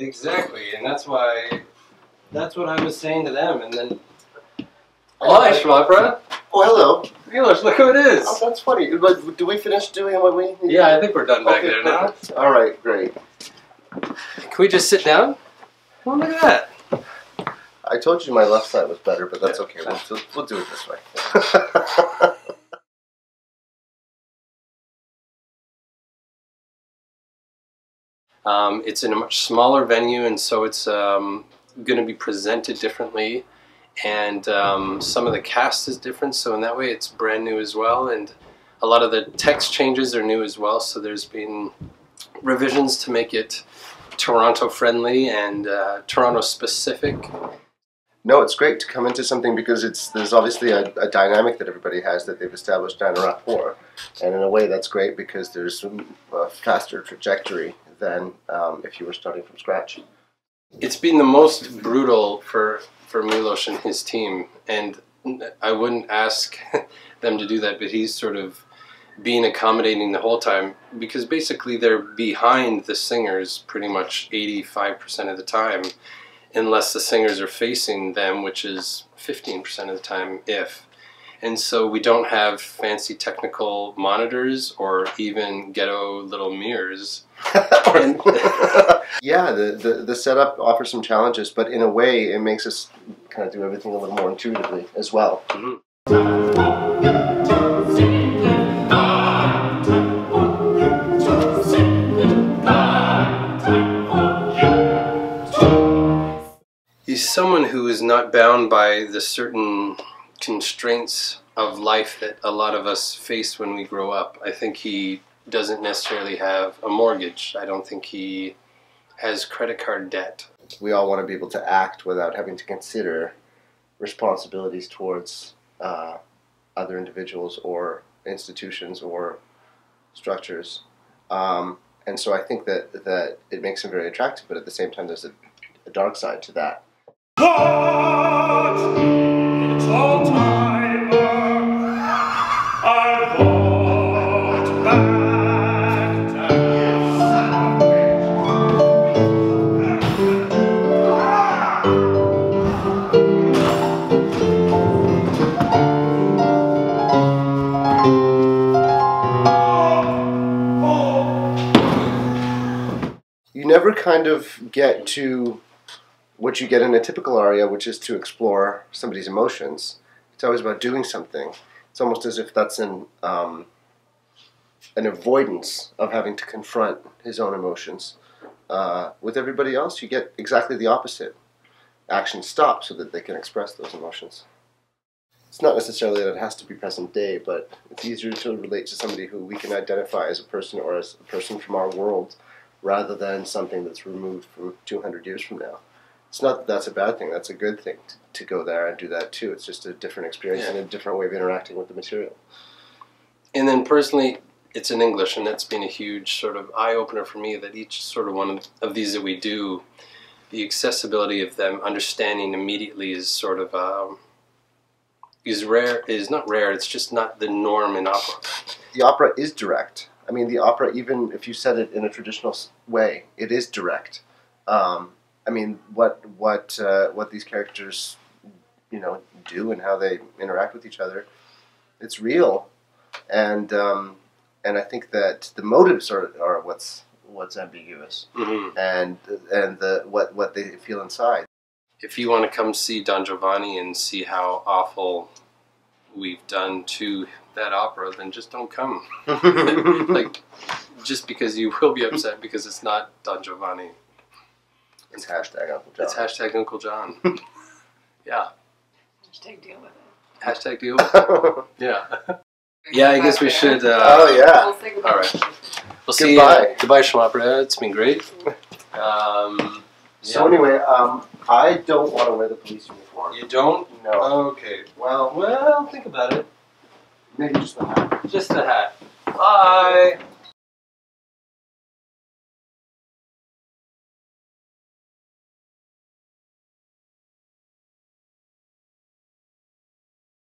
Exactly, and that's why, that's what I was saying to them, and then... Hi, Schwabra. Oh, hello. Miloš, look who it is. Oh, that's funny. But do we finish doing what we need? Yeah, I think we're done back there now. All right, great. Can we just sit down? Oh, look at that. I told you my left side was better, but that's okay. We'll do it this way. It's in a much smaller venue, and so it's going to be presented differently, and some of the cast is different, so in that way it's brand new as well, and a lot of the text changes are new as well, so there's been revisions to make it Toronto friendly and Toronto specific. No, it's great to come into something because there's obviously a dynamic that everybody has that they've established and a rapport, and in a way that's great because there's a faster trajectory than if you were starting from scratch. It's been the most brutal for Miloš and his team, and I wouldn't ask them to do that, but he's sort of being accommodating the whole time, because basically they're behind the singers pretty much 85% of the time, unless the singers are facing them, which is 15% of the time, if. And so we don't have fancy technical monitors or even ghetto little mirrors. Yeah, the setup offers some challenges, but in a way it makes us kind of do everything a little more intuitively as well. He's someone who is not bound by the certain constraints of life that a lot of us face when we grow up. I think he doesn't necessarily have a mortgage. I don't think he has credit card debt. We all want to be able to act without having to consider responsibilities towards other individuals or institutions or structures. And so I think that it makes him very attractive, but at the same time there's a dark side to that. But it's all time I walked back You never kind of get to what you get in a typical aria, which is to explore somebody's emotions. It's always about doing something. It's almost as if that's an avoidance of having to confront his own emotions. With everybody else, you get exactly the opposite. Action stops so that they can express those emotions. It's not necessarily that it has to be present day, but it's easier to relate to somebody who we can identify as a person or as a person from our world rather than something that's removed from 200 years from now. It's not that that's a bad thing, that's a good thing to go there and do that too. It's just a different experience and a different way of interacting with the material. And then personally, it's in English, and that's been a huge sort of eye-opener for me, that each sort of one of these that we do, the accessibility of them understanding immediately is sort of, is not rare, it's just not the norm in opera. The opera is direct. I mean, the opera, even if you said it in a traditional way, it is direct. I mean, what these characters, do and how they interact with each other, it's real, and I think that the motives are what's ambiguous, and what they feel inside. If you want to come see Don Giovanni and see how awful we've done to that opera, then just don't come. Like, just because you will be upset because it's not Don Giovanni. It's hashtag Uncle John. It's hashtag Uncle John. Yeah. Hashtag deal with it. Hashtag deal with it. Yeah. Yeah, I guess we should. Oh, yeah. We'll think about it. All right. We'll see you. Goodbye, Schwabra. It's been great. So anyway, I don't want to wear the police uniform. You don't? No. Okay. Well, think about it. Maybe just the hat. Just the hat. Bye.